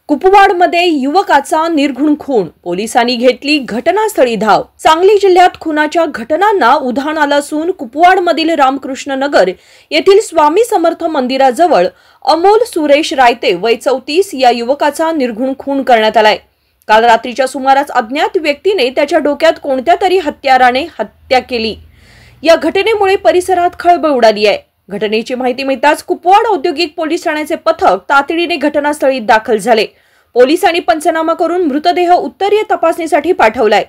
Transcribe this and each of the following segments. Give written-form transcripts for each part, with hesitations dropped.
कुपवाडमध्ये युवकाचा निर्घृण खून, पोलिसांनी घेतली घटनास्थळी धाव। सांगली जिल्ह्यात खुनाच्या घटनांना उधाण आलं असून कुपवाडमधील रामकृष्ण नगर येथील स्वामी समर्थ मंदिराजवळ अमोल सुरेश रायते वय 34 या युवकाचा निर्घृण खून करण्यात आलाय। काल रात्रीच्या सुमारास अज्ञात व्यक्तीने त्याच्या डोक्यात कोणत्या तरी हत्याराने हत्या केली। या घटनेमुळे परिसरात खळबळ उडाली आहे। घटनेची माहिती मिळताच कुपवाड औद्योगिक पोलीस ठाण्याचे पथक तातडीने घटनास्थळी दाखल झाले। पोलिसांनी पंचनामा करून मृतदेह उत्तरीय तपासणीसाठी पाठवलाय।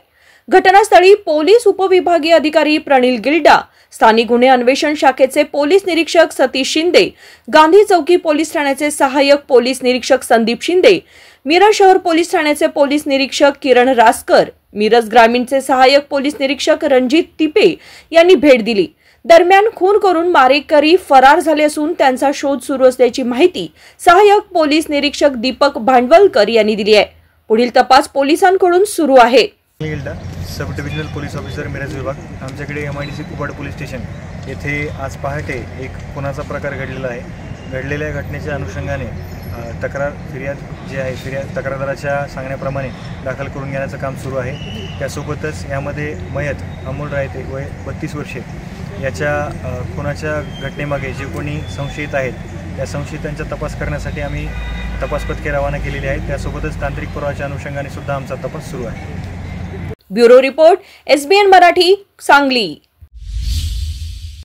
घटनास्थळी पोलीस उपविभागीय अधिकारी प्रणिल गिल्डा, स्थानिक गुन्हे अन्वेषण शाखेचे पोलीस निरीक्षक सतीश शिंदे, गांधी चौकी पोलीस ठाण्याचे सहाय्यक पोलीस निरीक्षक संदीप शिंदे, मिरज शहर पोलीस ठाण्याचे पोलीस निरीक्षक किरण रासकर, मिरज ग्रामीणचे सहाय्यक पोलीस निरीक्षक रणजित तिपे यांनी भेट दिली। दरम्यान खून करून मारेकरी फरार झाले असून त्यांचा शोध सुरू असल्याची माहिती सहाय्यक पोलीस निरीक्षक दीपक भांडवलकर यांनी दिली आहे। पुढील तपास पोलिसांकडून सुरू आहे। सब डिव्हिजनल पोलीस ऑफिसर मिरज विभाग, आमच्याकडे MIDC कुपवाड पोलीस स्टेशन येथे आज पहाटे एक खुनाचा प्रकार घडलेला आहे। घडलेल्या घटनेच्या अनुषंगाने फिर्याद जी आहे तक्रारदाराच्या सांगण्याप्रमाणे दाखल करून घेण्याचं काम सुरू आहे। त्यासोबतच यामध्ये मयत अमोल रायते वय 32 वर्षे याच्या खुनाच्या घटनेमागे जे कोणी संशयित आहेत त्या संशयितांचा तपास करण्यासाठी आम्ही तपास पथके रवाना केलेली आहेत। त्यासोबतच तांत्रिक पुराव्याच्या अनुषंगाने सुद्धा आमचा तपास सुरू आहे। Bureau report, SBN Marathi, Sangli.